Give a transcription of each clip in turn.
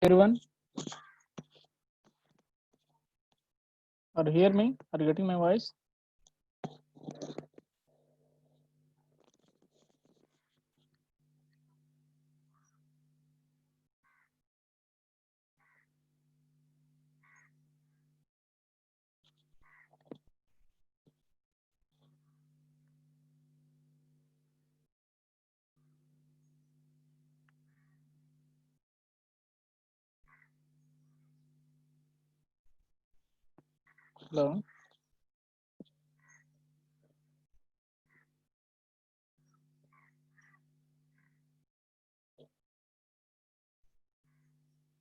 everyone? Or hear me? Are you getting my voice? Hello.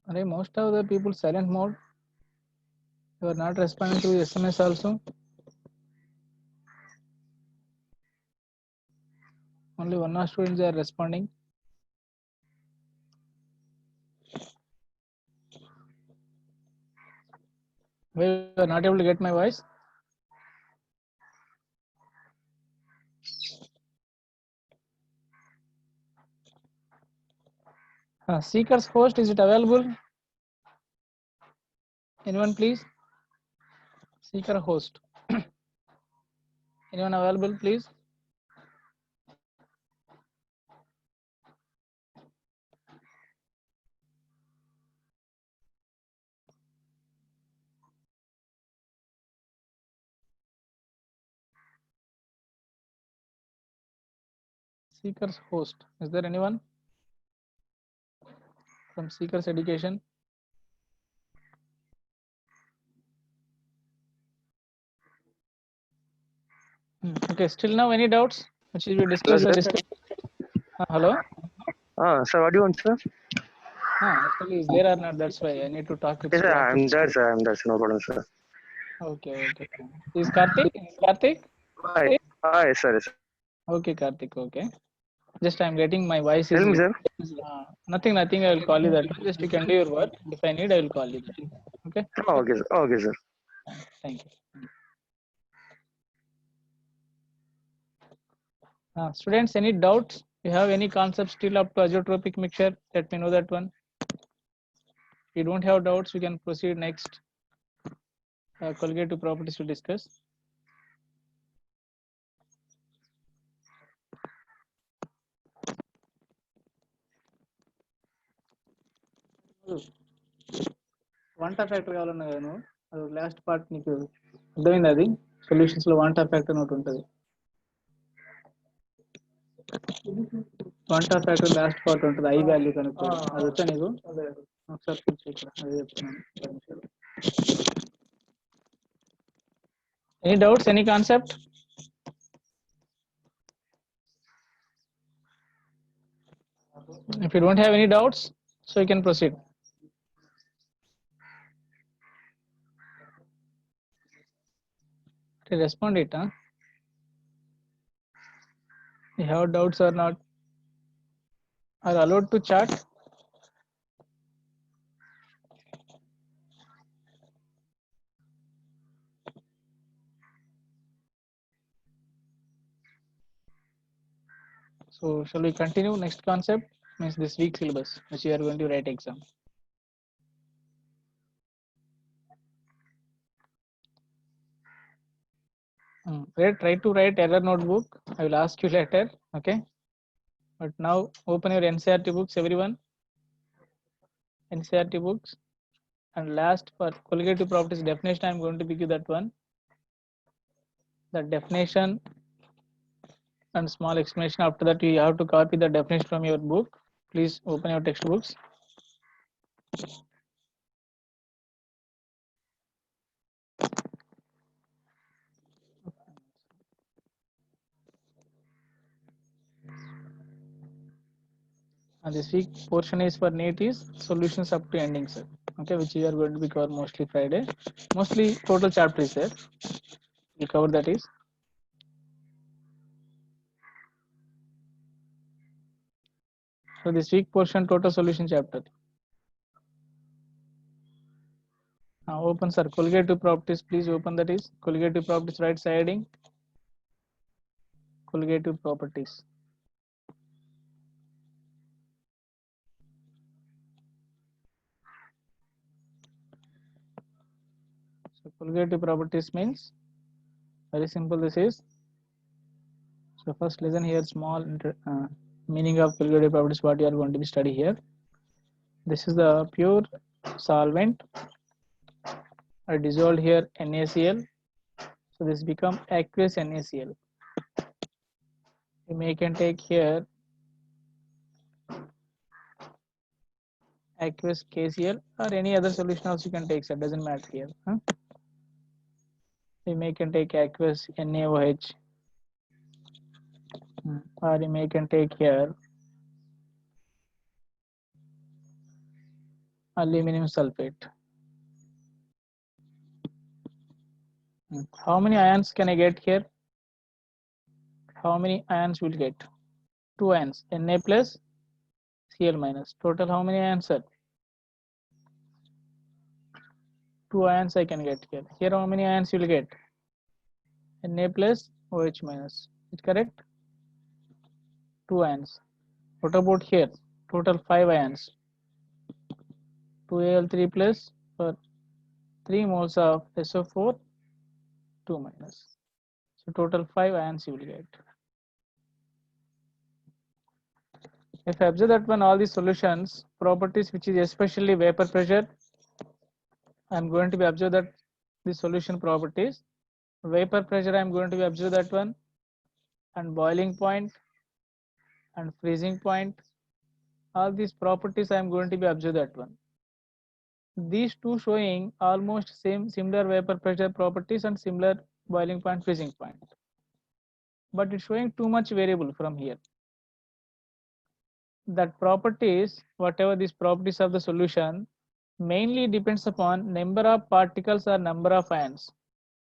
Are most of the people silent mode? You are not responding to SMS also. Only one of students are responding. Why you are not able to get my voice? Seekers host, is it available? Anyone please? Seeker host. Anyone available please? Seekers host. Is there anyone from Seekers Education? Okay, still now any doubts which we discussed? Hello? Sir, what do you want, sir? Actually, is there or not? That's why I need to talk with Yes, sir, students. I'm there, sir. I'm there, sir. No problem, sir. Okay. Is Karthik? Yes, sir. Yes, sir. Okay, Karthik. Okay. Just I'm getting my voice Tell is me, sir. nothing. I will call you that. Just you can do your work. If I need, I will call you. Okay. Okay, sir. Okay, sir. Thank you. Students, any doubts? You have any concepts still up to azeotropic mixture? Let me know that one. If you don't have doubts, we can proceed next. Colligative properties to discuss. Van't factor కావాలన్నా కదా నువ్వు అది last part నీకు అర్థమైంది అది solutions లో వాంటా factor ఒకటి ఉంటుంది వాంటా ఫ్యాక్టర్ లాస్ట్ పార్ట్ ఉంటుంది ఐ వాల్యూ కనుక అది వచ్చా నీకు ఒకసారి చూసి ఇక్కడ అదే చెప్తున్నాను any doubts any concept if you don't have any doubts so you can proceed to respond it you have doubts or not are allowed to chat so shall we continue next concept means this week syllabus which you are going to write exam try to write error notebook I will ask you later okay but now open your ncrt books everyone ncrt books and last for colligative properties definition I'm going to give you that one the definition and small explanation after that you have to copy the definition from your book please open your textbooks and this week portion is for NEET is solutions up to ending sir okay which you are going to be covered mostly Friday mostly total chapter is there we cover that is so this week portion total solution chapter now open sir colligative properties please open that is colligative properties right siding colligative properties So colligative properties means very simple. This is, so first listen here, small meaning of colligative properties, what you are going to be study here. This is the pure solvent. I dissolved here NaCl, so this become aqueous NaCl. You can take here aqueous KCl or any other solution also you can take, so it doesn't matter here. You can take aqueous NaOH, or you can take here aluminum sulfate. How many ions can I get here? How many ions will get? 2 ions, Na plus Cl minus. Total how many ions, sir? 2 ions I can get here. Here how many ions you will get? Na plus OH minus. Is it correct? 2 ions. What about here? Total 5 ions. 2Al3 plus for 3 moles of SO4, 2 minus. So total 5 ions you will get. If I observe that one, all these solutions properties which is especially vapor pressure, I am going to be observe that the solution properties. Vapor pressure I am going to be observe that one, and boiling point and freezing point, all these properties I am going to be observe that one. These two showing almost similar vapor pressure properties and similar boiling point, freezing point, but it's showing too much variable from here. That properties, whatever these properties of the solution, mainly depends upon number of particles or number of ions.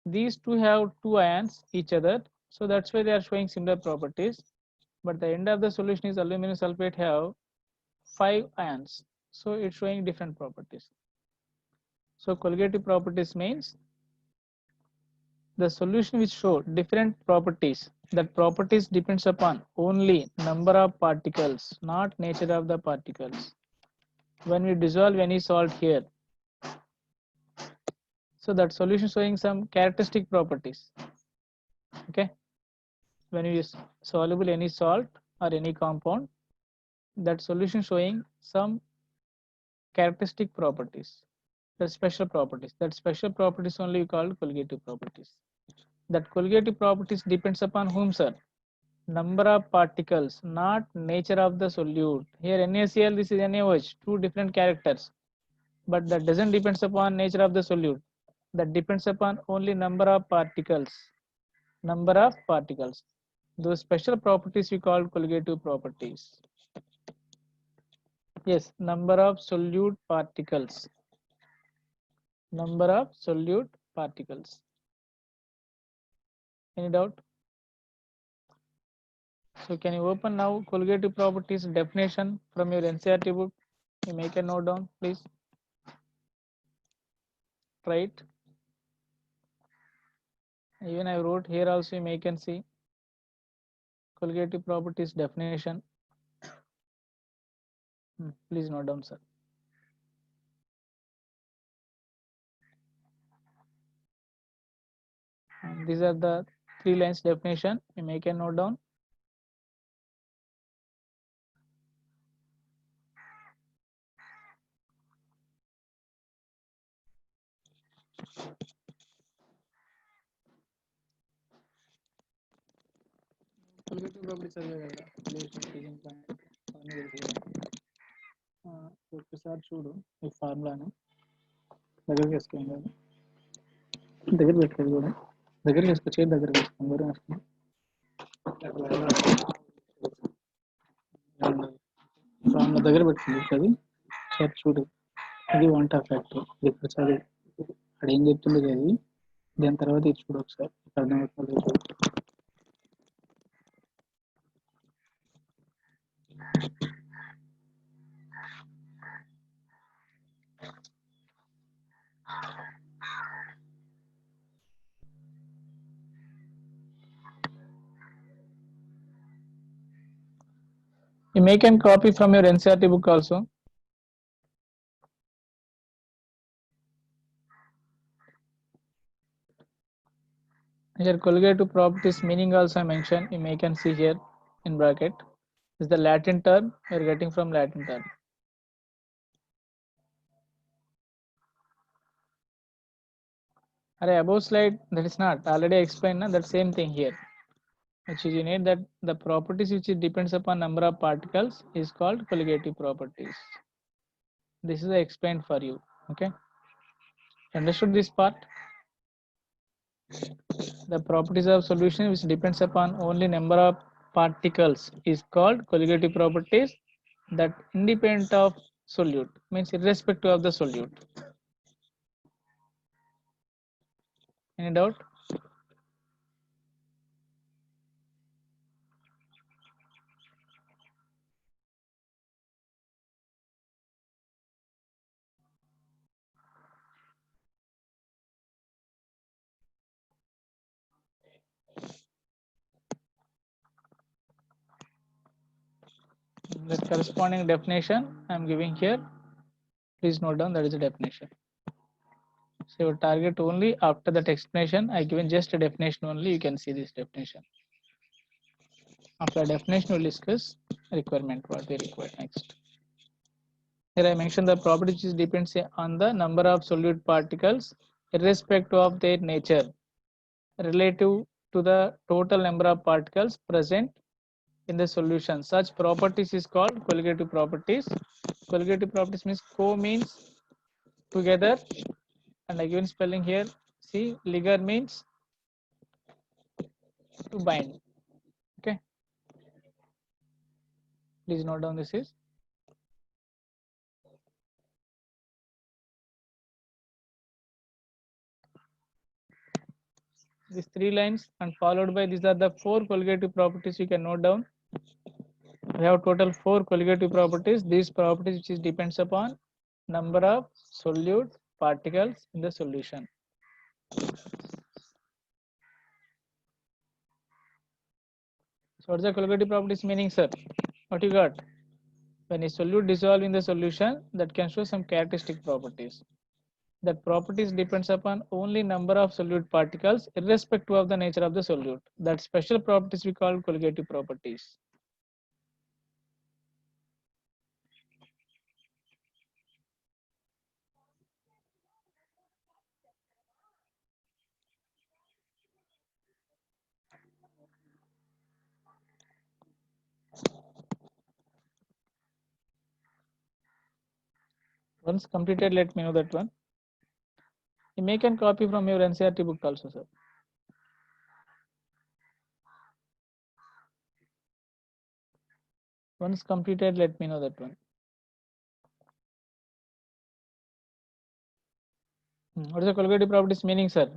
These two have 2 ions each other, so that's why they are showing similar properties. But the end of the solution is aluminum sulfate have 5 ions, so it's showing different properties. So colligative properties means the solution which show different properties. That properties depends upon only number of particles, not nature of the particles. When we dissolve any salt here, so that solution showing some characteristic properties. Okay, when you use soluble any salt or any compound, that solution showing some characteristic properties, the special properties. That special properties only called colligative properties. That colligative properties depends upon whom, sir? Number of particles, not nature of the solute. Here NaCl, this is NaOH, two different characters, but that doesn't depends upon nature of the solute. That depends upon only number of particles. Number of particles. Those special properties we call colligative properties. Yes, number of solute particles. Number of solute particles. Any doubt? So can you open now colligative properties definition from your NCERT book? You make a note down, please. Try it. Even I wrote here also, you can see colligative properties definition. Please note down, sir. And these are the 3 lines definition. You make a note down. Colligative properties ఒకసారి చూడు ఈ ఫార్ములాను దగ్గర వేసుకోండి, దగ్గర పెట్టుకోండి కూడా, దగ్గర వేసుకో, చేతి దగ్గర వేసుకోండి, దూరం వేసుకోండి. ఫార్ములా దగ్గర పెట్టుకోండి, అది సార్ చూడు, ఇది వంట ఫ్యాక్టరీ, ఇది ఇక్కడ చదువు, అక్కడ ఏం చెప్తుంది అది, దాని తర్వాత ఇది చూడు ఒకసారి అర్థమవుతుంది. You make a copy from your NCERT book also. Here colligative properties meaning also I mentioned, you may can see here in bracket. Is the Latin term we are getting from Latin term. Array above slide, that is not already explained na, that same thing here. Which is you need that the properties which it depends upon number of particles is called colligative properties. This is explained for you. Okay, understood this part? The properties of solution which depends upon only number of particles is called colligative properties, that independent of solute, means irrespective of the solute. Any doubt? The corresponding definition I am giving here. Please note down, that is the definition. So your target only after that explanation, I given just a definition only, you can see this definition. After definition, we'll discuss requirement, what we require next. Here I mentioned the property which depends on the number of solute particles irrespective of their nature relative to the total number of particles present in the solution. Such properties is called colligative properties. Colligative properties means co means together, and I given spelling here. See, ligar means to bind. Okay, please note down this is. These 3 lines and followed by these are the 4 colligative properties you can note down. We have total 4 colligative properties. These properties which is depends upon number of solute particles in the solution. So what's the colligative properties meaning, sir? What you got? When a solute dissolve in the solution, that can show some characteristic properties. That properties depends upon only number of solute particles irrespective of the nature of the solute. That special properties we call colligative properties. Once completed, let me know that one. You make a copy from your NCERT book also, sir. Once completed, let me know that one. What is the colligative properties meaning, sir?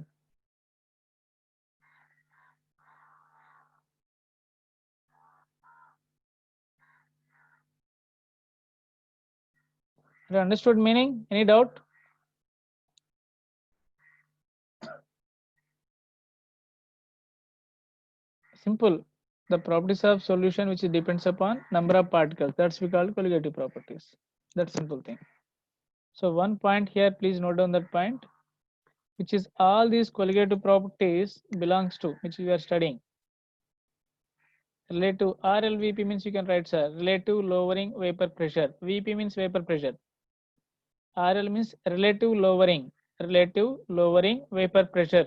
Have you understood meaning? Any doubt? Simple. The properties of solution which depends upon number of particles. That's we call colligative properties. That's simple thing. So one point here, please note down that point, which is all these colligative properties belongs to which we are studying. Relative RLVP means you can write, sir, relative lowering vapor pressure. VP means vapor pressure. RL means relative lowering vapor pressure.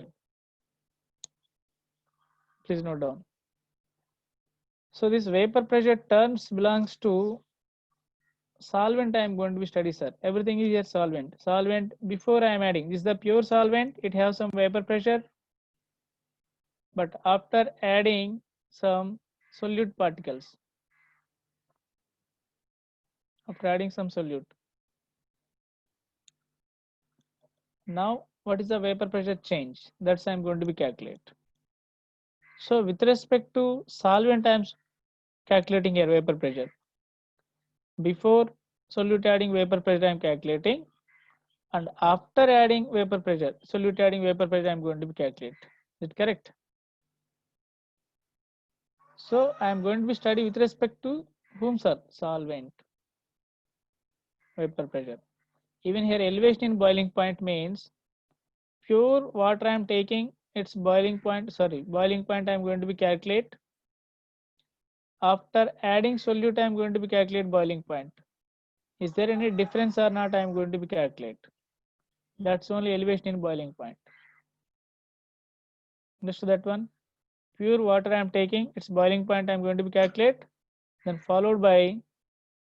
Please note down. So this vapor pressure terms belongs to solvent. I am going to be study, sir. Everything is here solvent. Solvent before I am adding. This is the pure solvent. It has some vapor pressure. But after adding some solute particles, now what is the vapor pressure change? That's I'm going to be calculate. So with respect to solvent, I am calculating here vapor pressure. Before solute adding vapor pressure, I am calculating, and after adding vapor pressure, solute adding vapor pressure, I am going to be calculate. Is it correct? So I am going to be study with respect to whom, sir? Solvent vapor pressure. Even here elevation in boiling point means pure water I am taking its boiling point, boiling point I'm going to be calculate. After adding solute, I'm going to be calculate boiling point. Is there any difference or not? I'm going to be calculate. That's only elevation in boiling point. Understood that one? Pure water I'm taking, its boiling point I'm going to be calculate. Then followed by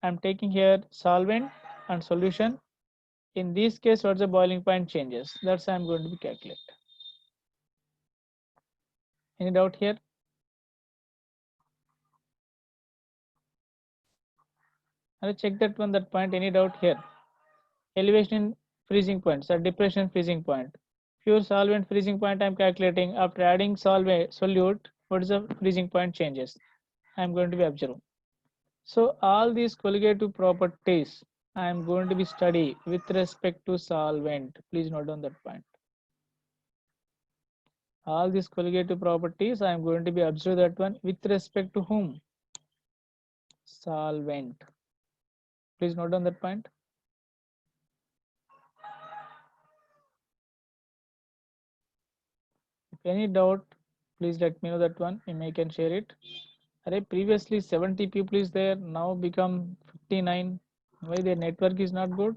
I'm taking here solvent and solution. In this case, what's the boiling point changes? That's I'm going to be calculate. Any doubt here? I'll check that one, that point. Any doubt here? Elevation in freezing point, so depression freezing point. Pure solvent freezing point I'm calculating. After adding solute, what is the freezing point changes? I'm going to be observing. So all these colligative properties I'm going to be study with respect to solvent. Please note down that point. All these colligative properties I'm going to be observe that one with respect to whom? Solvent. Please note down that point. If any doubt, please let me know that one. I can share it. Array, previously 70 people is there, now become 59. Why their network is not good?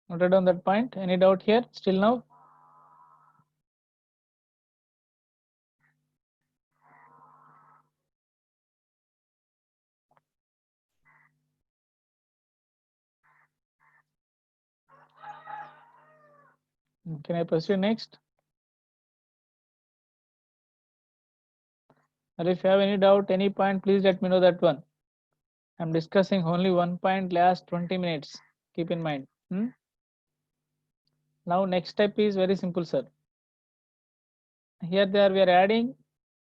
Noted on that point. Any doubt here still now? Can I proceed next? Or if you have any doubt, any point, please let me know that one. I'm discussing only one point last 20 minutes. Keep in mind. Now next step is very simple, sir. Here we are adding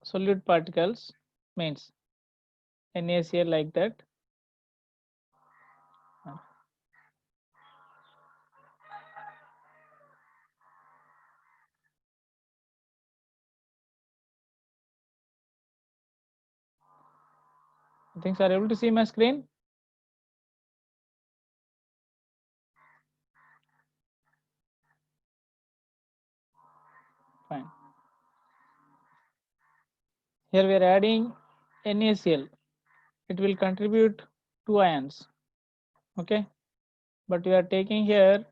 solute particles, means NaCl like that. Things are able to see my screen? Fine. Here we are adding NaCl. It will contribute 2 ions. Okay. But we are taking here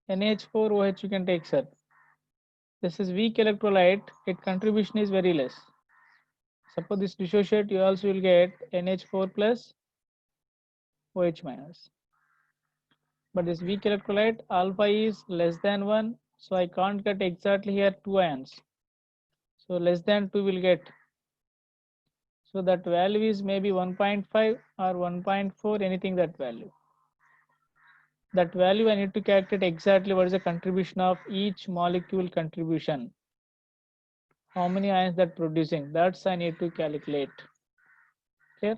NH4OH, you can take, sir. This is weak electrolyte. Its contribution is very less. Suppose this dissociate, you also will get NH4 plus OH minus. But this weak electrolyte alpha is less than 1, so I can't get exactly here 2 ions. So less than 2 will get. So that value is maybe 1.5 or 1.4, anything that value. That value I need to calculate exactly what is the contribution of each molecule contribution. How many ions that producing, that's I need to calculate. Here,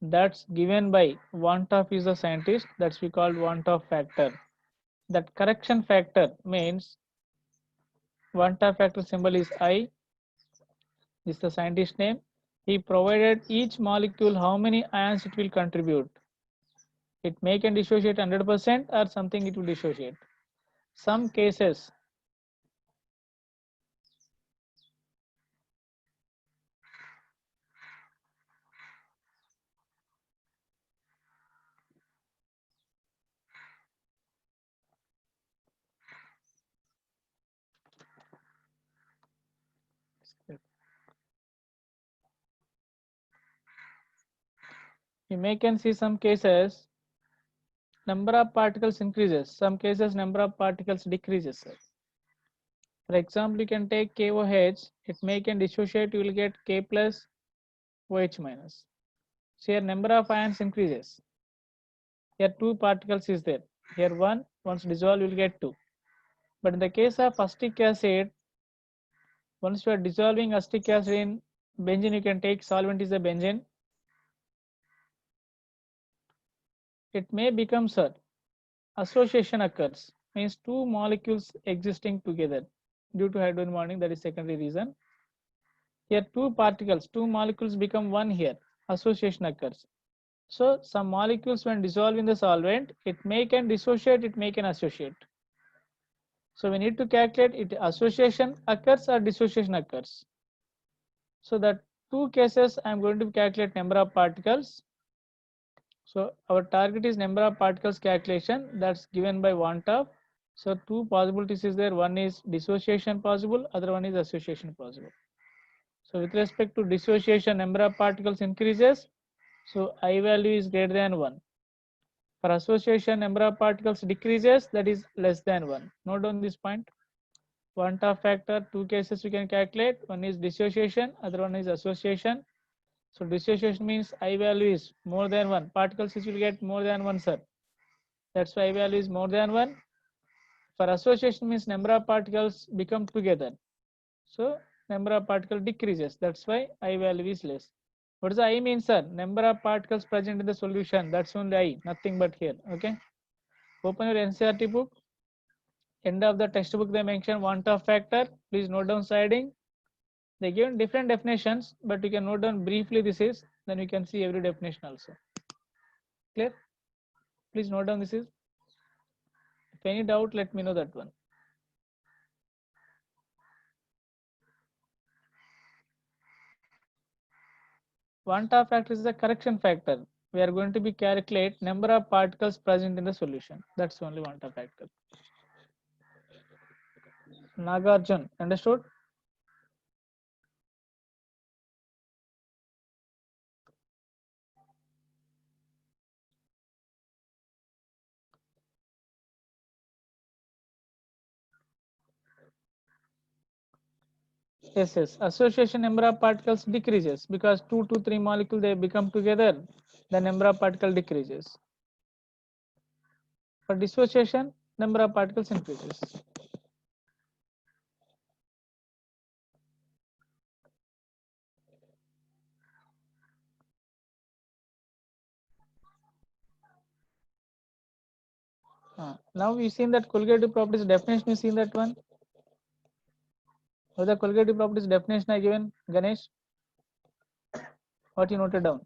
that's given by 1/2 is the scientist, that's we call 1/2 factor. That correction factor means 1/2 factor symbol is I. This is the scientist name. He provided each molecule how many ions it will contribute. It may can dissociate 100% or something it will dissociate. Some cases you may can see some cases number of particles increases, some cases number of particles decreases. For example, you can take KOH, it may can dissociate, you will get K plus OH minus. So here number of ions increases. Here 2 particles is there. Here 1, once dissolved you will get 2. But in the case of acetic acid, once you are dissolving acetic acid in benzene, you can take solvent is the benzene. it may become, sir, association occurs, means two molecules existing together due to hydrogen bonding, that is secondary reason. Here two particles, two molecules become one here, association occurs. So some molecules when dissolved in the solvent, it may can dissociate, it may can associate. So we need to calculate it association occurs or dissociation occurs. So that two cases I am going to calculate number of particles. So our target is number of particles calculation, that's given by 1/2. So two possibilities is there, one is dissociation possible, other one is association possible. So with respect to dissociation, number of particles increases, so I value is greater than 1. For association, number of particles decreases, that is less than 1. Note down this point. 1/2 factor, two cases we can calculate, one is dissociation, other one is association. So dissociation means I value is more than 1, particles which will get more than 1, sir. That's why I value is more than 1. For association means number of particles become together. So number of particles decreases, that's why I value is less. What does I mean, sir? Number of particles present in the solution, that's only I, nothing but here. Okay. Open your NCERT book. End of the textbook they mention 1/2 factor. Please note down siding. They given different definitions, but you can note down briefly this is, then you can see every definition also. Clear? Please note down this is. If any doubt, let me know that one. 1/2 factor is the correction factor. We are going to be calculate number of particles present in the solution. That's only 1/2 factor. Nagarjun, understood? Yes, yes. Association number of particles decreases because 2 to 3 molecules they become together, the number of particle decreases. For dissociation, number of particles increases. Now we've seen that colligative properties definition. You've seen that one. What the colligative properties definition I given, Ganesh? What you noted down?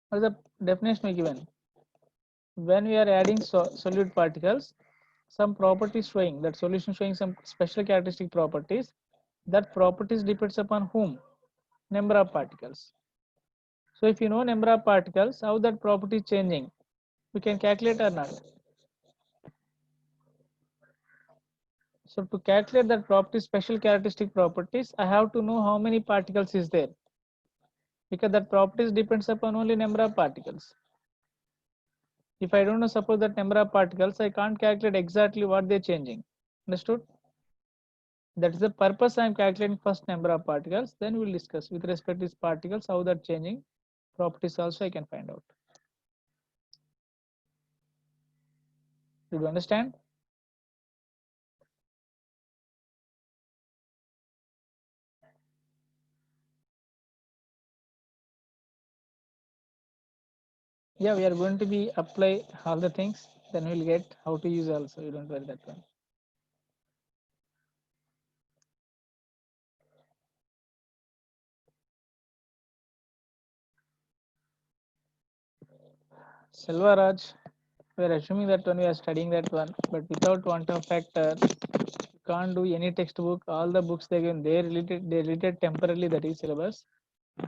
What is the definition we given? When we are adding solute particles, some properties showing that solution showing some special characteristic properties, that properties depends upon whom? Number of particles. So if you know number of particles, how that property is changing, we can calculate or not. So to calculate that property, special characteristic properties, I have to know how many particles is there, because that properties depends upon only number of particles. If I don't know, suppose that number of particles, I can't calculate exactly what they're changing. Understood? That is the purpose I am calculating first number of particles. Then we will discuss with respect to these particles how that changing properties also I can find out. Did you understand? Yeah, we are going to be apply all the things. Then we'll get how to use also. You don't worry that one. Selvaraj, we are assuming that one we are studying that one, but without 1/2 factor, you can't do any textbook. All the books they given, they related temporarily, that is syllabus.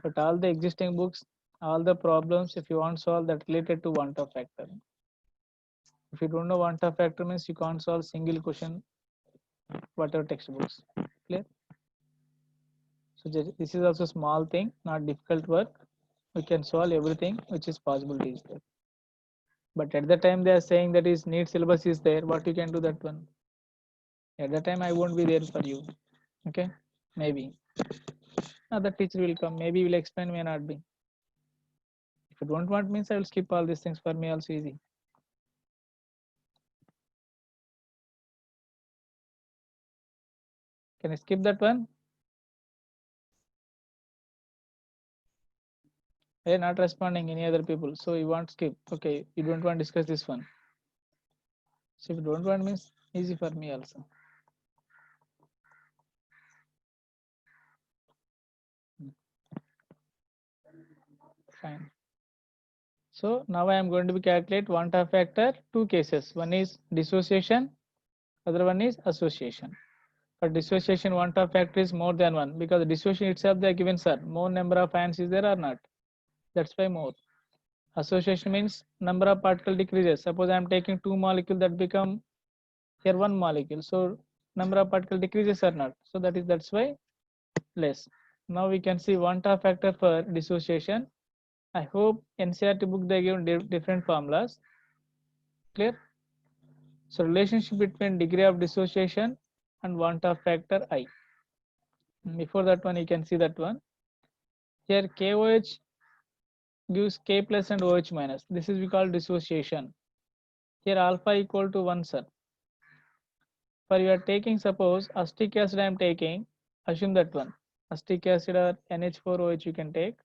But all the existing books, all the problems, if you want to solve that related to 1/2 factor. If you don't know 1/2 factor means you can't solve single question, whatever textbooks. Clear? So this is also small thing, not difficult work. We can solve everything which is possibility is there. But at the time they are saying that is need syllabus is there, what you can do that one. At the time I won't be there for you. Okay, maybe other teacher will come, maybe will explain, may not be. If you don't want means I will skip all these things, for me also easy. Can I skip that one? They're not responding any other people. So you want skip. Okay, you don't want to discuss this one. So if you don't want means easy for me also. Fine. So now I am going to be calculate one-half factor, two cases. One is dissociation, other one is association. For dissociation, one-half factor is more than one because dissociation itself they are given, sir. More number of ions is there or not? That's why more. Association means number of particle decreases. Suppose I am taking two molecules that become here one molecule. So number of particle decreases or not. So that's why less. Now we can see one-half factor for dissociation. I hope NCERT book they give different formulas. Clear? So relationship between degree of dissociation and one-half factor I. Before that one, you can see that one. Here KOH gives K plus and OH minus. This is we call dissociation. Here alpha equal to 1, sir. For you are taking, suppose acetic acid I am taking, assume that one. Acetic acid or NH4OH you can take.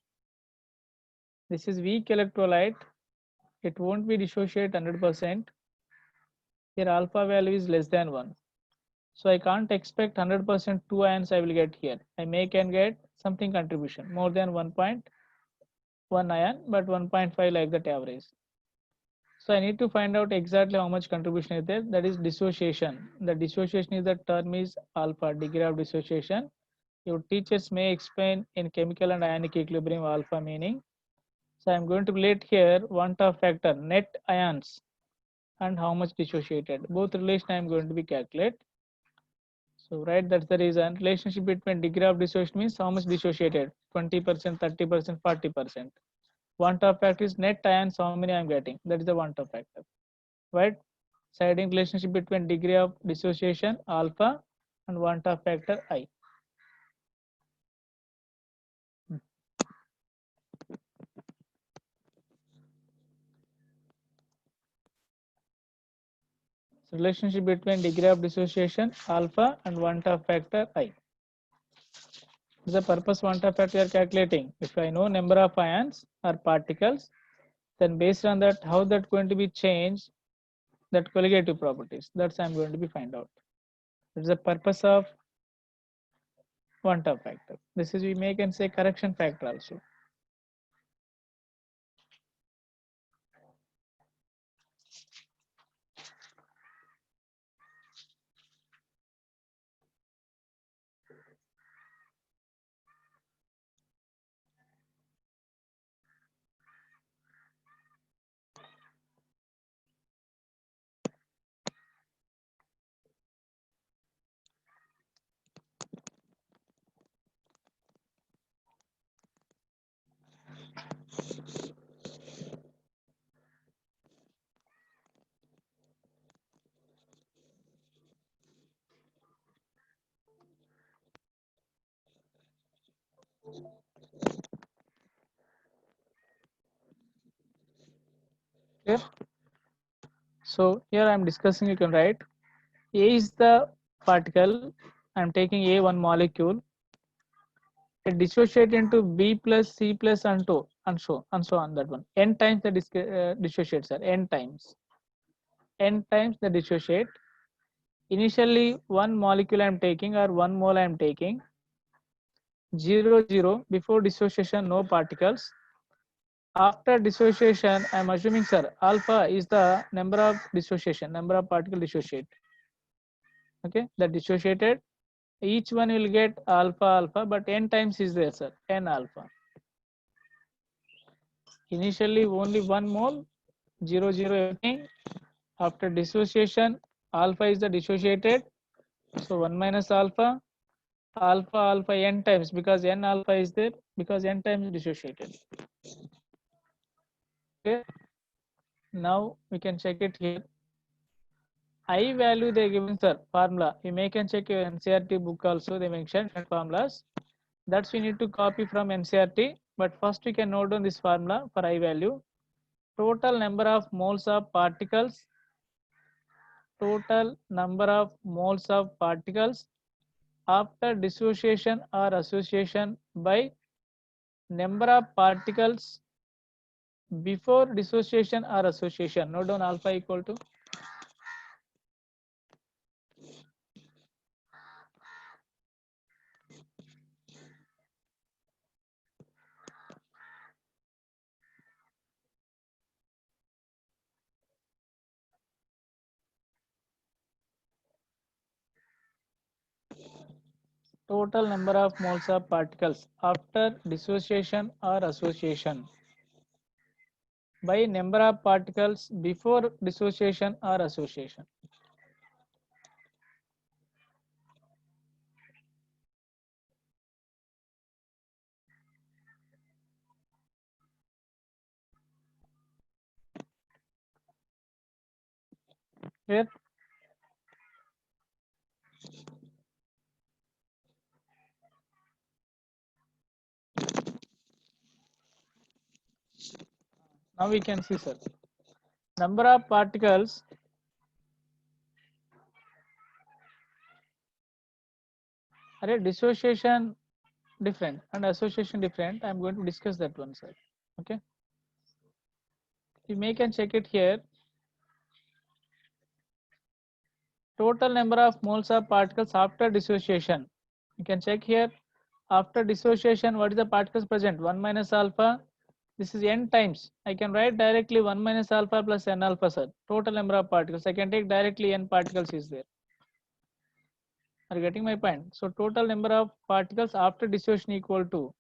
This is weak electrolyte. It won't be dissociate 100%. Here alpha value is less than 1. So I can't expect 100% 2 ions I will get here. I may can get something contribution more than 1.1 ion, but 1.5 like that average. So I need to find out exactly how much contribution is there. That is dissociation. The dissociation is the term is alpha, degree of dissociation. Your teachers may explain in chemical and ionic equilibrium alpha meaning. So I'm going to relate here one-half factor net ions and how much dissociated. Both relation I'm going to be calculate. So right, that's the reason. Relationship between degree of dissociation means how much dissociated, 20%, 30%, 40%. One-half factor is net ions, how many I'm getting. That is the one-half factor. Right? Siding relationship between degree of dissociation alpha and one-half factor I. So relationship between degree of dissociation alpha and one-half factor I. The purpose one-half factor we are calculating. If I know number of ions or particles, then based on that, how that going to be changed, that colligative properties. That's I'm going to be find out. That's the purpose of one-half factor. This is we may can say correction factor also. Clear? So here I'm discussing, you can write A is the particle. I'm taking A one molecule. It dissociate into B plus C plus and so on that one. N times the dissociates are N times. N times the dissociate. Initially one molecule I'm taking or 1 mole I'm taking. 0 0 before dissociation no particles. After dissociation I'm assuming, sir, alpha is the number of dissociation, number of particle dissociate. Okay, the dissociated, each one will get alpha, but n times is there, sir, n alpha. Initially only 1 mole, 0 0 everything. After dissociation, alpha is the dissociated, so 1 minus alpha n times, because n alpha is there, because n times dissociated. Okay, now we can check it here. I value they given, sir, formula. You may can check your NCERT book also, they mentioned formulas. That's we need to copy from NCERT, but first we can note down this formula for I value. Total number of moles of particles, total number of moles of particles after dissociation or association by number of particles before dissociation or association. Note down alpha equal to total number of moles of particles after dissociation or association by number of particles before dissociation or association. Clear? Now we can see, sir, number of particles are dissociation different and association different. I'm going to discuss that one, sir. Okay, you may can check it here. Total number of moles of particles after dissociation. You can check here. After dissociation, what is the particles present? 1 minus alpha. This is n times. I can write directly 1 minus alpha plus n alpha, sir. Total number of particles. I can take directly n particles is there. Are you getting my point? So total number of particles after dissociation equal to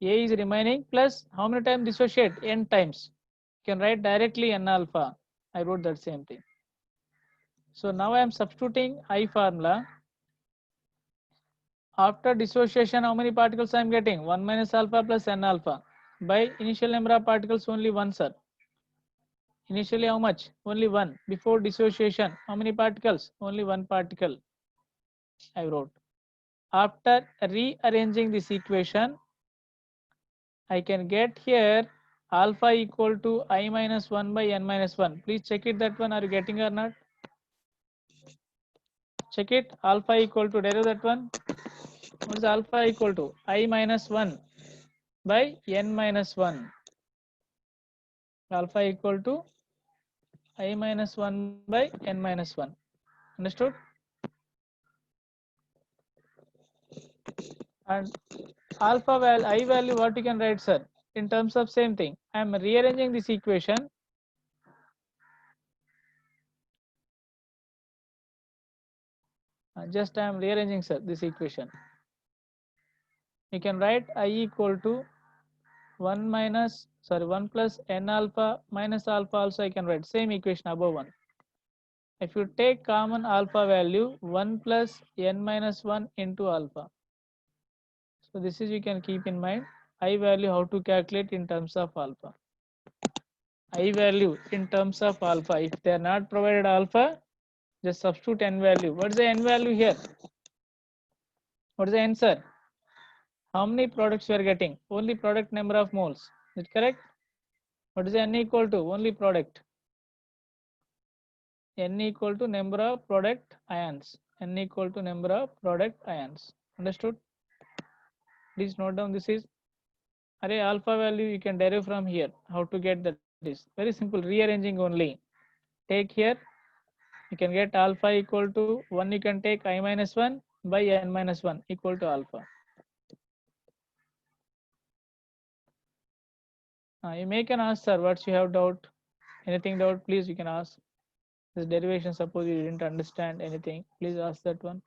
A is remaining plus how many times dissociate? N times. You can write directly n alpha. I wrote that same thing. So now I am substituting I formula. After dissociation, how many particles I am getting? 1 minus alpha plus n alpha. By initial number of particles, only 1, sir. Initially, how much? Only 1. Before dissociation, how many particles? Only 1 particle. I wrote. After rearranging this equation, I can get here alpha equal to I minus 1 by n minus 1. Please check it that one. Are you getting or not? Check it. Alpha equal to, derive that one. What is alpha equal to? I minus 1 by n minus 1. Alpha equal to I minus 1 by n minus 1. Understood? And alpha value, I value, what you can write, sir? In terms of same thing. I am rearranging this equation. Just I am rearranging, sir, this equation. You can write I equal to 1 plus n alpha minus alpha, also I can write same equation above one. If you take common alpha value, 1 plus n minus 1 into alpha. So this is you can keep in mind. I value how to calculate in terms of alpha. I value in terms of alpha. If they are not provided alpha, just substitute n value. What is the n value here? What is the answer? How many products you are getting? Only product number of moles. Is it correct? What is the n equal to? Only product. N equal to number of product ions. N equal to number of product ions. Understood? Please note down this is array alpha value you can derive from here. How to get that is very simple, rearranging only. Take here, you can get alpha equal to 1, you can take I minus 1 by n minus 1 equal to alpha. You may can ask, sir, what's you have doubt? Anything doubt, please you can ask. This derivation, suppose you didn't understand anything, please ask that one.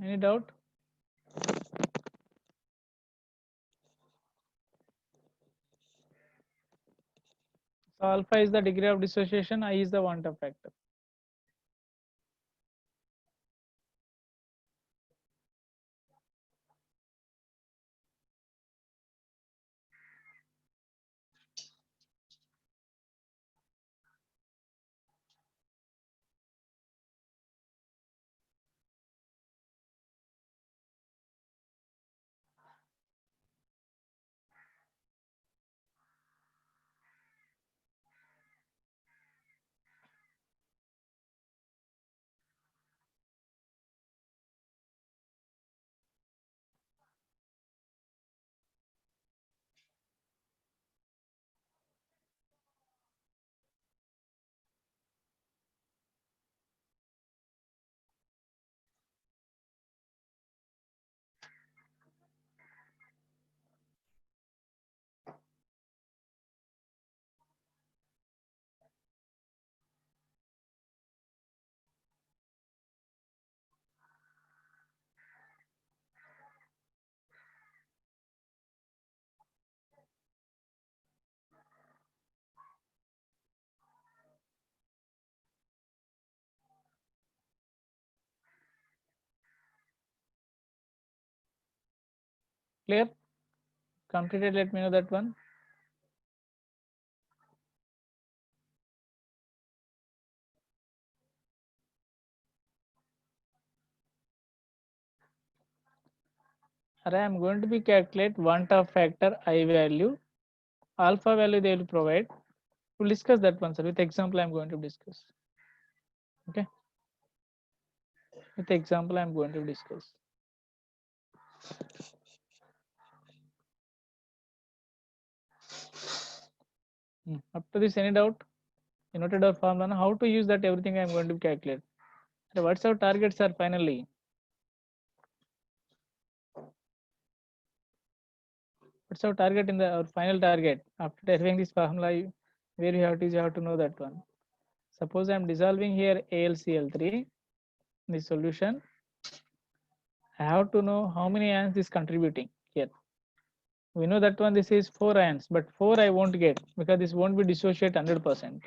Any doubt? So alpha is the degree of dissociation, I is the quantum factor. Clear? Completed, let me know that one. Array, I'm going to be calculate one-half factor I value, alpha value they will provide. We'll discuss that one, sir. With example, I'm going to discuss. Okay. With example, I'm going to discuss. Up to this, any doubt? You noted our formula. How to use that? Everything I'm going to calculate. So what's our target, sir? Finally, what's our target in our final target? After deriving this formula, where you have to know that one. Suppose I'm dissolving here AlCl3 in the solution. I have to know how many ions is contributing here. We know that one, this is 4 ions, but 4 I won't get because this won't be dissociate 100%.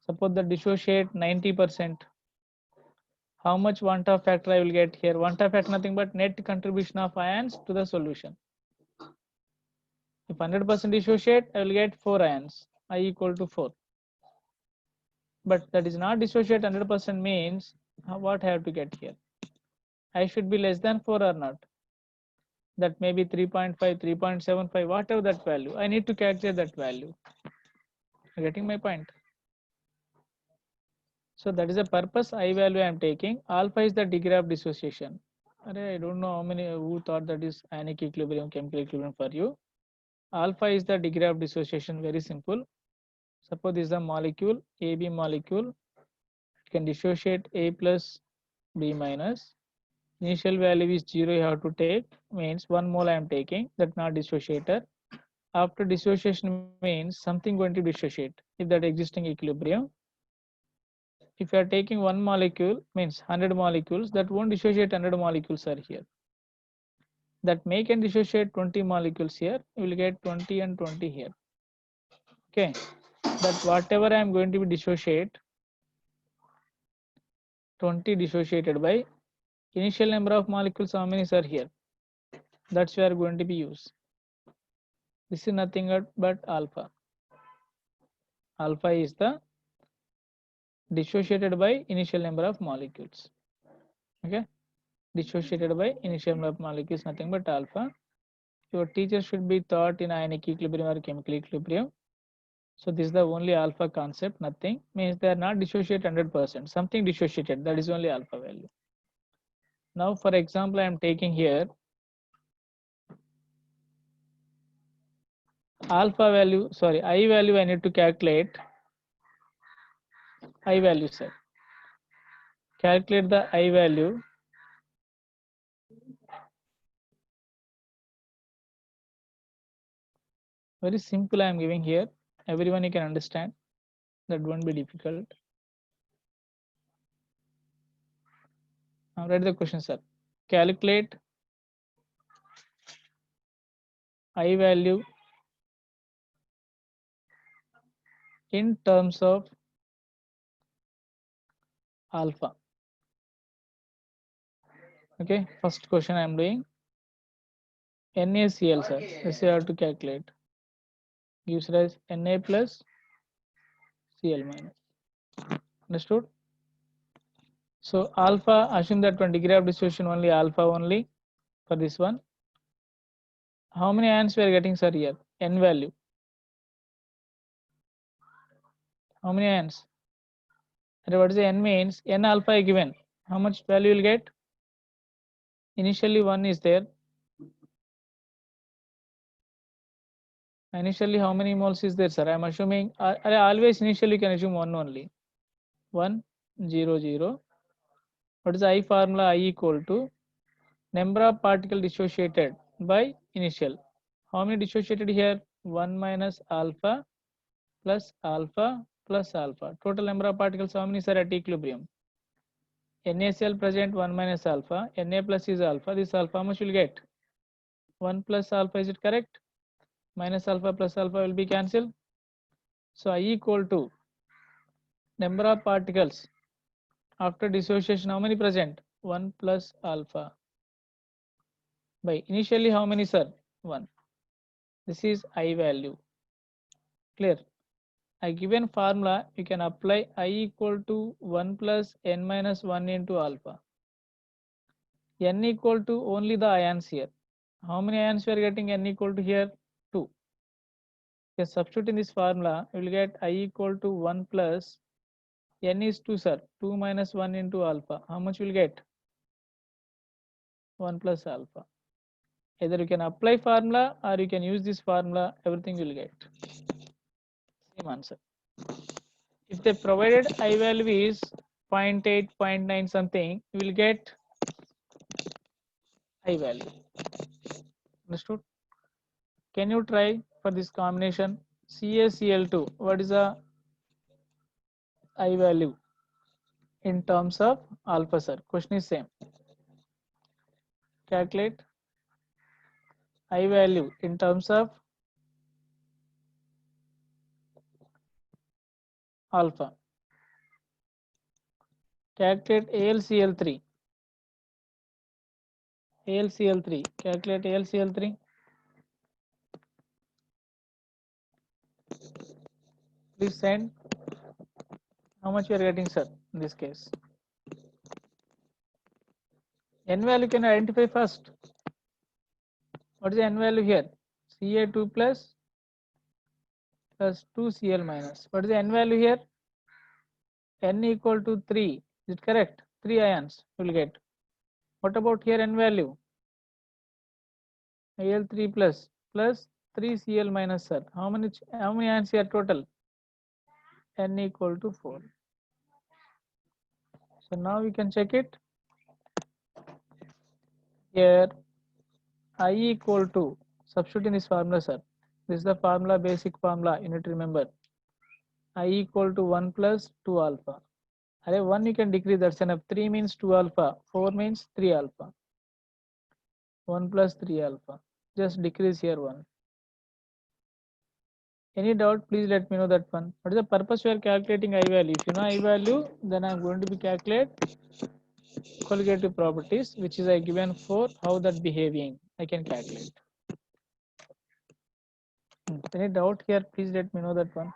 Suppose the dissociate 90%. How much one-half factor I will get here? One-half factor nothing but net contribution of ions to the solution. If 100% dissociate, I will get 4 ions, I equal to 4. But that is not dissociate 100% means what I have to get here? I should be less than 4 or not? That may be 3.5, 3.75, whatever that value. I need to calculate that value. You're getting my point? So that is the purpose I value I am taking. Alpha is the degree of dissociation. I don't know how many who thought that is ionic equilibrium, chemical equilibrium for you. Alpha is the degree of dissociation, very simple. Suppose this is a molecule, AB molecule. It can dissociate A plus B minus. Initial value is 0, you have to take, means 1 mole I am taking, that not dissociator. After dissociation means something going to dissociate, if that existing equilibrium. If you are taking 1 molecule, means 100 molecules, that won't dissociate 100 molecules are here. That may can dissociate 20 molecules here, you will get 20 and 20 here. Okay, that whatever I am going to be dissociate, 20 dissociated by initial number of molecules, how many are here? That's where going to be used. This is nothing but alpha. Alpha is the dissociated by initial number of molecules. Okay, dissociated by initial number of molecules, nothing but alpha. Your teacher should be taught in ionic equilibrium or chemical equilibrium. So this is the only alpha concept, nothing. Means they are not dissociated 100%. Something dissociated, that is only alpha value. Now for example, I am taking here alpha value, sorry, I value I need to calculate. I value, sir. Calculate the I value. Very simple I am giving here. Everyone you can understand. That won't be difficult. Now write the question, sir. Calculate I value in terms of alpha. Okay, first question I am doing. NaCl, sir. This you have to calculate. Gives rise Na plus Cl minus. Understood? So alpha, assume that one degree of dissociation only alpha only for this one. How many ions we are getting, sir, here? N value. How many ions? And what is the N means? N alpha given. How much value you will get? Initially 1 is there. Initially how many moles is there, sir? I am assuming always initially you can assume 1 only. 1, 0, 0. What is the I formula? I equal to number of particles dissociated by initial. How many dissociated here? 1 minus alpha plus alpha plus alpha. Total number of particles how many, sir, at equilibrium? NaCl present 1 minus alpha. Na plus is alpha. This alpha how much will get? 1 plus alpha, is it correct? Minus alpha plus alpha will be cancelled. So I equal to number of particles after dissociation, how many present? 1 plus alpha. by initially how many, sir? 1. This is I value. Clear? A given formula, you can apply I equal to 1 plus n minus 1 into alpha. N equal to only the ions here. How many ions we are getting? N equal to here 2. You substitute in this formula, you will get I equal to 1 plus n is 2, sir. 2 minus 1 into alpha. How much will get? 1 plus alpha. Either you can apply formula or you can use this formula, everything will get same answer. If they provided I value is 0.8, 0.9 something, you will get I value. Understood? Can you try for this combination CaCl2? What is the I value in terms of alpha, sir? Question is same. Calculate I value in terms of alpha. Calculate AlCl3. AlCl3. Calculate AlCl3. Please send. How much you are getting, sir, in this case? N value can identify first. What is the N value here? Ca2 plus 2Cl minus. What is the N value here? N equal to 3. Is it correct? 3 ions you will get. What about here N value? Al3 plus 3Cl minus, sir. How many ions here total? N equal to 4. So now we can check it. Here I equal to, substitute in this formula, sir. This is the formula, basic formula, you need to remember. I equal to 1 plus 2 alpha. Array 1 you can decrease, that's enough. 3 means 2 alpha, 4 means 3 alpha. 1 plus 3 alpha. Just decrease here 1. Any doubt, please let me know that one. What is the purpose we are calculating I value? If you know I value, then I am going to be calculate colligative properties, which is I given for how that behaving. I can calculate. Any doubt here, please let me know that one.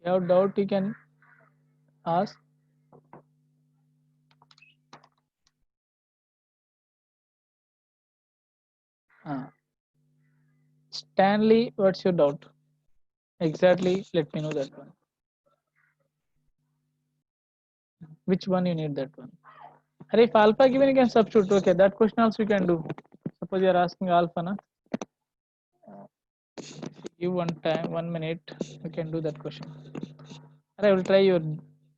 If you have doubt, you can ask. Stanley, what's your doubt? Exactly, let me know that one. Which one you need that one? And if alpha given, you can substitute. Okay, that question also you can do. Suppose you are asking alpha, na? Give 1 minute, you can do that question. And I will try your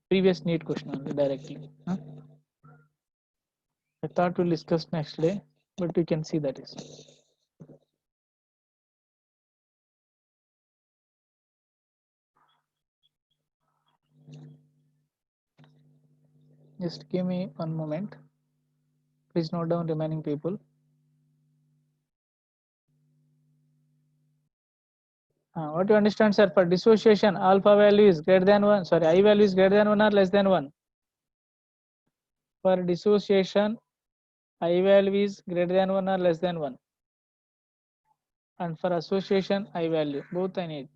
previous NEET question only directly. Huh? I thought we'll discuss next day, but you can see that is. Just give me 1 moment. Please note down remaining people. What do you understand, sir? For dissociation, alpha value is greater than 1. Sorry, I value is greater than 1 or less than 1. For dissociation, I value is greater than 1 or less than 1. And for association, I value. Both I need.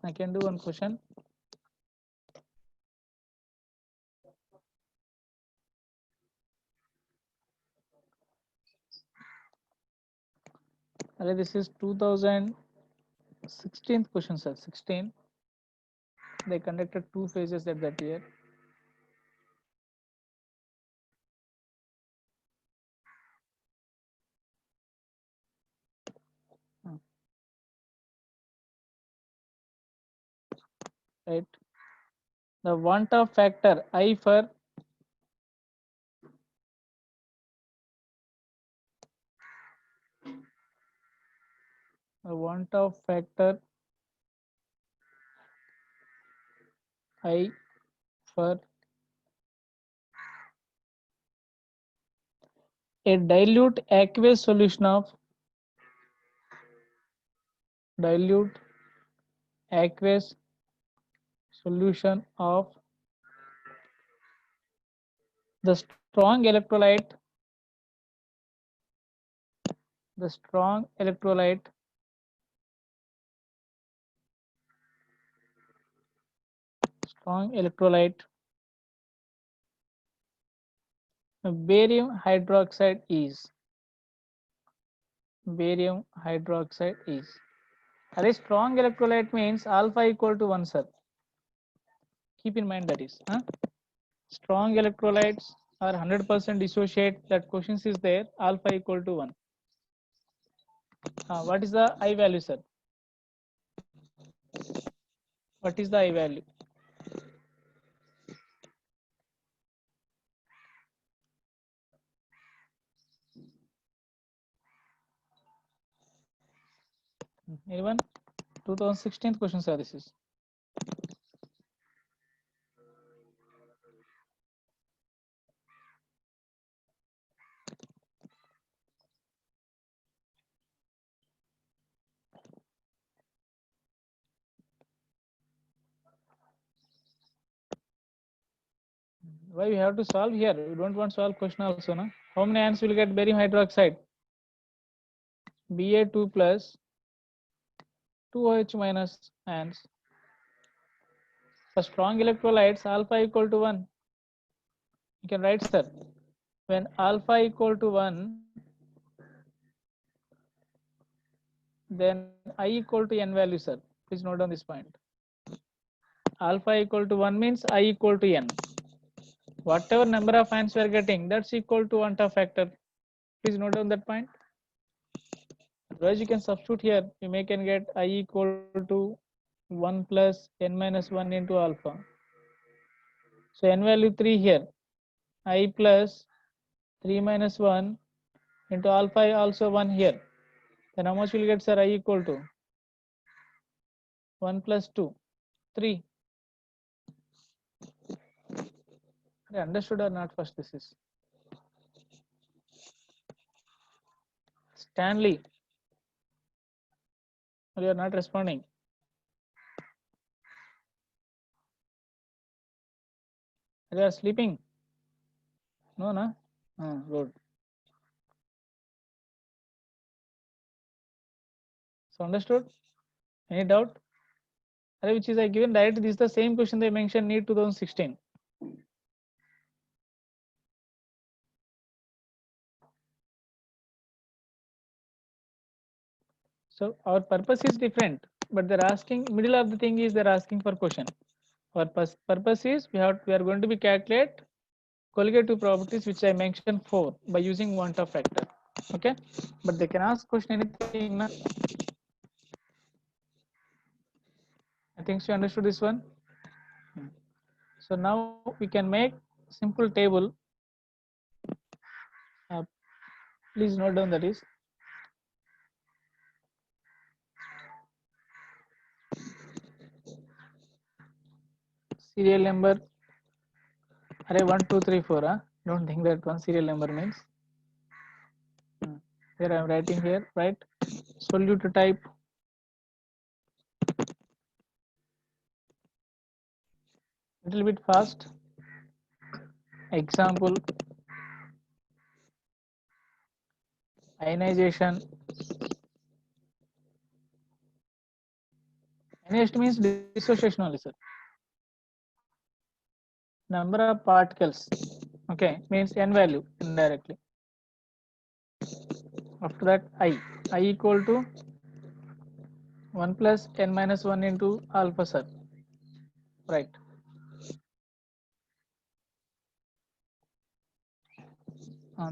I can do one question. This is 2016 question, sir. 16. They conducted 2 phases at that year. Right. The want of factor I for the want of factor I for a dilute aqueous solution of dilute aqueous solution of the strong electrolyte strong electrolyte barium hydroxide is a strong electrolyte means alpha equal to 1, sir. Keep in mind that is strong electrolytes are 100% dissociate. That questions is there, alpha equal to 1. What is the I value, sir? What is the I value? Even 2016 question, sir. This is why we have to solve here. We don't want to solve question also, no? How many ants will get barium hydroxide? Ba2 plus 2OH minus ants. For strong electrolytes, alpha equal to 1. You can write, sir. When alpha equal to 1, then I equal to n value, sir. Please note down this point. Alpha equal to 1 means I equal to n. Whatever number of ants we are getting, that's equal to want of factor. Please note down that point. Otherwise, you can substitute here. You can get I equal to 1 plus n minus 1 into alpha. So n value 3 here. I plus 3 minus 1 into alpha also 1 here. Then how much will get, sir? I equal to 1 plus 2, 3. Understood or not? First, this is Stanley. You are not responding. You are sleeping. No, no. Good. So understood? Any doubt? Which is I given directly. This is the same question they mentioned NEET 2016. So our purpose is different, but they're asking middle of the thing is they're asking for question. Our purpose is we are going to be calculate colligative properties which I mentioned 4 by using want of factor. Okay, but they can ask question anything. Na? I think you understood this one. So now we can make simple table. Please note down that is serial number. Array 1, 2, 3, 4. Don't think that one serial number means. Here I am writing here, right? Solute type. Little bit fast. Example, ionization Ionized means dissociation only, sir. Number of particles, okay, means n value indirectly. After that, I equal to 1 plus n minus 1 into alpha, sir. Right.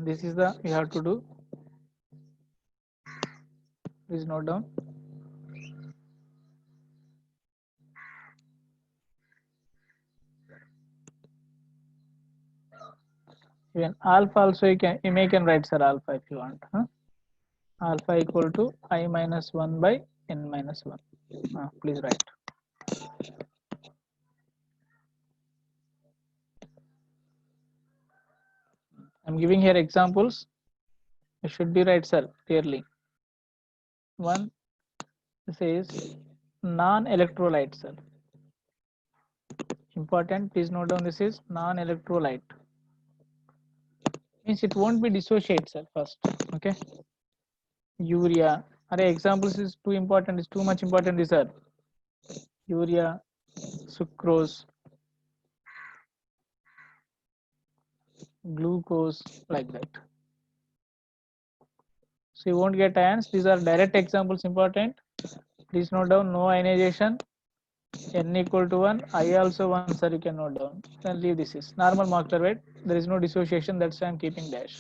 This is the we have to do. Please note down. Even alpha also you may can write, sir, alpha if you want. Alpha equal to I minus 1 by n minus 1. Please write. I'm giving here examples. You should be right, sir, clearly. One, this is non-electrolyte, sir. Important, please note down, this is non-electrolyte. Means it won't be dissociate, sir, first. Okay. Urea. Examples is too important, is too much important, is sir. Urea, sucrose, glucose, like that. So you won't get ions. These are direct examples, important. Please note down, no ionization. N equal to 1, I also 1, sir, you can note down. Then leave this is normal molecular weight. There is no dissociation, that's why I'm keeping dash.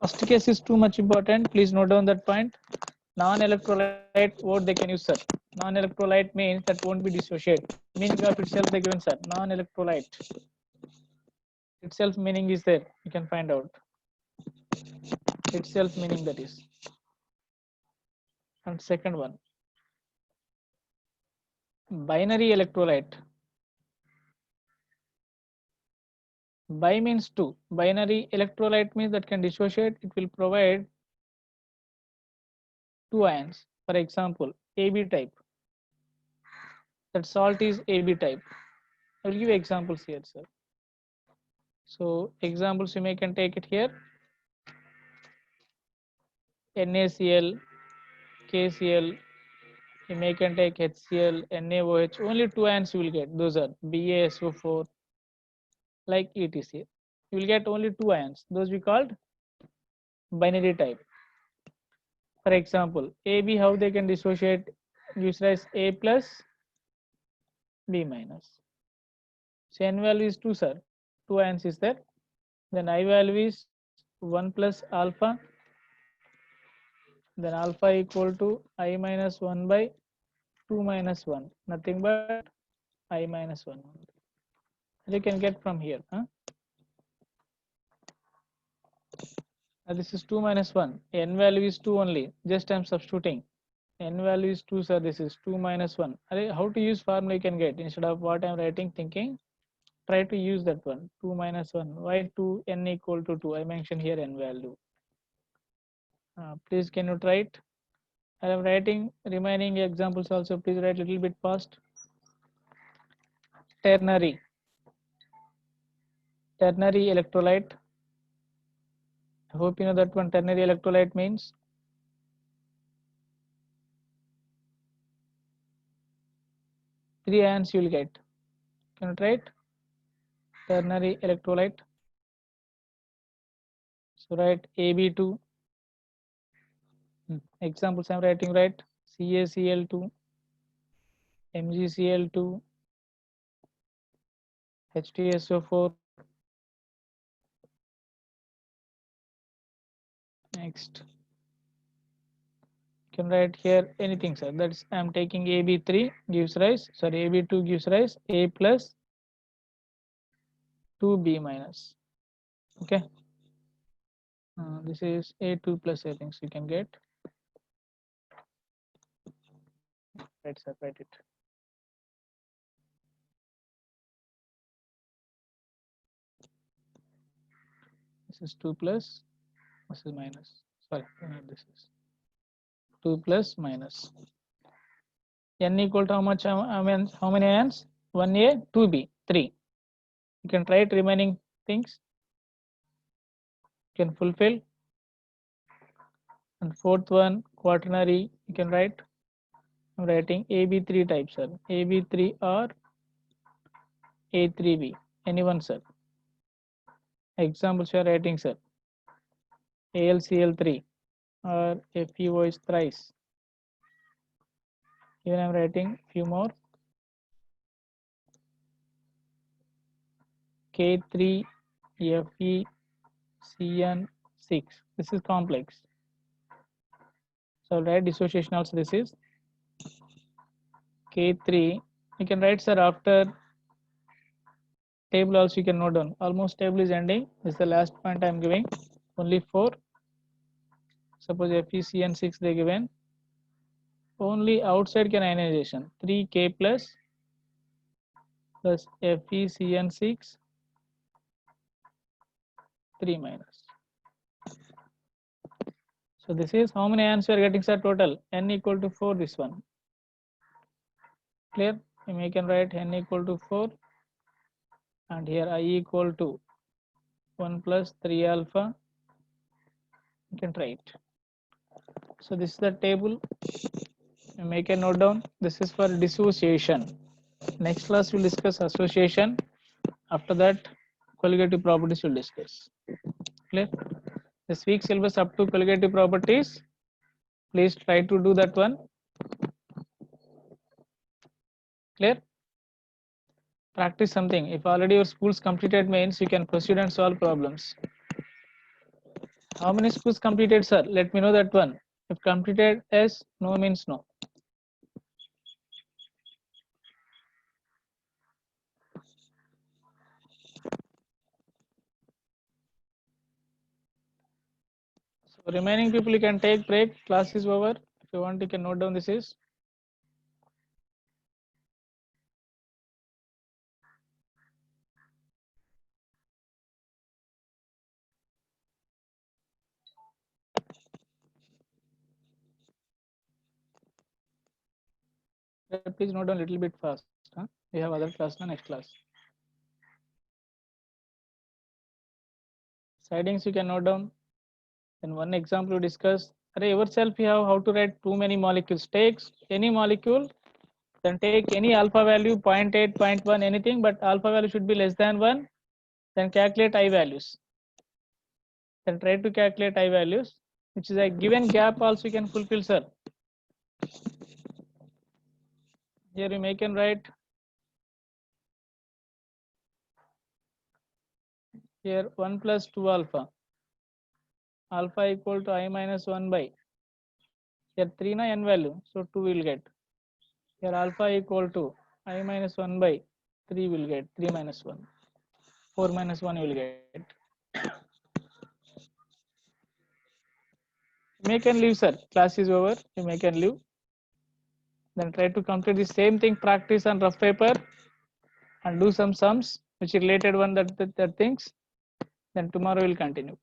First case is too much important. Please note down that point. Non-electrolyte, what they can use, sir. Non-electrolyte means that won't be dissociate. Meaning of itself they given, sir. Non-electrolyte. Itself meaning is there. You can find out. Itself meaning that is. And second one. Binary electrolyte. Bi means 2. Binary electrolyte means that can dissociate. It will provide 2 ions. For example, AB type. That salt is AB type. I will give examples here, sir. So examples you may can take it here. NaCl, KCl, you may can take HCl, NaOH. Only 2 ions you will get. Those are BaSO4, like etc. You will get only 2 ions. Those we called binary type. For example, AB, how they can dissociate, gives rise A plus B minus. So N value is 2, sir. 2 ions is there. Then I value is 1 plus alpha. Then alpha equal to I minus 1 by 2 minus 1. Nothing but I minus 1. You can get from here. This is 2 minus 1. N value is 2 only. Just I am substituting. N value is 2, sir. This is 2 minus 1. How to use formula you can get. Instead of what I am writing, thinking, try to use that one. 2 minus 1. Why 2? N equal to 2. I mentioned here N value. Please can you try it? I am writing remaining examples also. Please write a little bit fast. Ternary electrolyte. I hope you know that one. Ternary electrolyte means 3 ions you will get. Can you try it? Ternary electrolyte. So write AB2. Examples I am writing, right? CaCl2, MgCl2, H2SO4. Next, you can write here anything, sir. That's I am taking AB3 gives rise, sorry, AB2 gives rise A plus 2B minus. Okay. This is A2 plus A things you can get. Right, sir, write it. This is 2 plus, this is minus. Sorry, this is 2 plus minus. N equal to how much? I mean, how many ions? 1A, 2B, 3. You can try it remaining things. You can fulfill. And fourth one, quaternary, you can write. I'm writing AB3 type, sir. AB3 or A3B. Anyone, sir? Examples you are writing, sir. AlCl3 or FeO is thrice. Even I'm writing few more. K3FeCN6. This is complex. So I'll write dissociation also. This is K3. You can write, sir, after table also you can note down. Almost table is ending. This is the last point I'm giving. Only 4. Suppose FeCN6 they given. Only outside can ionization. 3K plus FeCN6 3 minus. So this is how many ions we are getting, sir, total? N equal to 4, this one. Clear? We can write N equal to 4 and here I equal to 1 plus 3 alpha. You can try it. So this is the table. You make a note down. This is for dissociation. Next class we'll discuss association. After that, colligative properties we'll discuss. Clear? This week's syllabus up to colligative properties. Please try to do that one. Clear? Practice something. If already your school's completed means you can proceed and solve problems. How many schools completed, sir? Let me know that one. If completed, yes, no means no. So remaining people you can take break. Class is over. If you want, you can note down this is. Please note down a little bit fast. Huh? We have other class now, next class. Sidings you can note down. Then one example we discuss. Yourself you have how to write too many molecules. Take any molecule, then take any alpha value 0.8, 0.1, anything, but alpha value should be less than 1. Then calculate I values. Then try to calculate I values, which is a given gap also you can fulfill, sir. Here you make and write. Here 1 plus 2 alpha. Alpha equal to I minus 1 by. Here 3 na n value, so 2 will get. Here alpha equal to I minus 1 by 3 will get 3 minus 1. 4 minus 1 you will get. Make and leave, sir. Class is over. You make and leave. Then try to complete the same thing, practice on rough paper and do some sums which is related one that things. Then tomorrow we'll continue.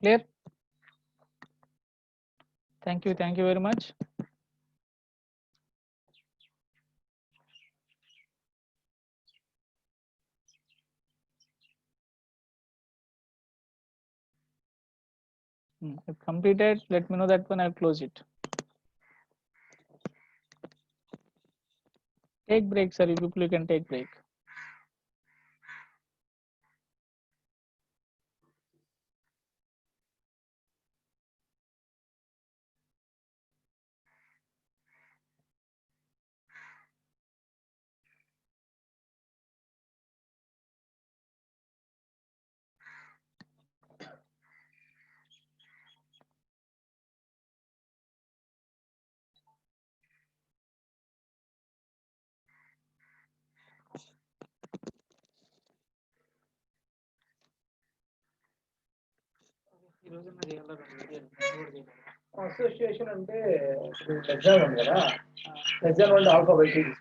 Clear? Thank you very much. If completed, let me know that one. I'll close it. Take break, sir. You people can take break. Association అంటే exam ఉంది కదా exam అంటే alphabetic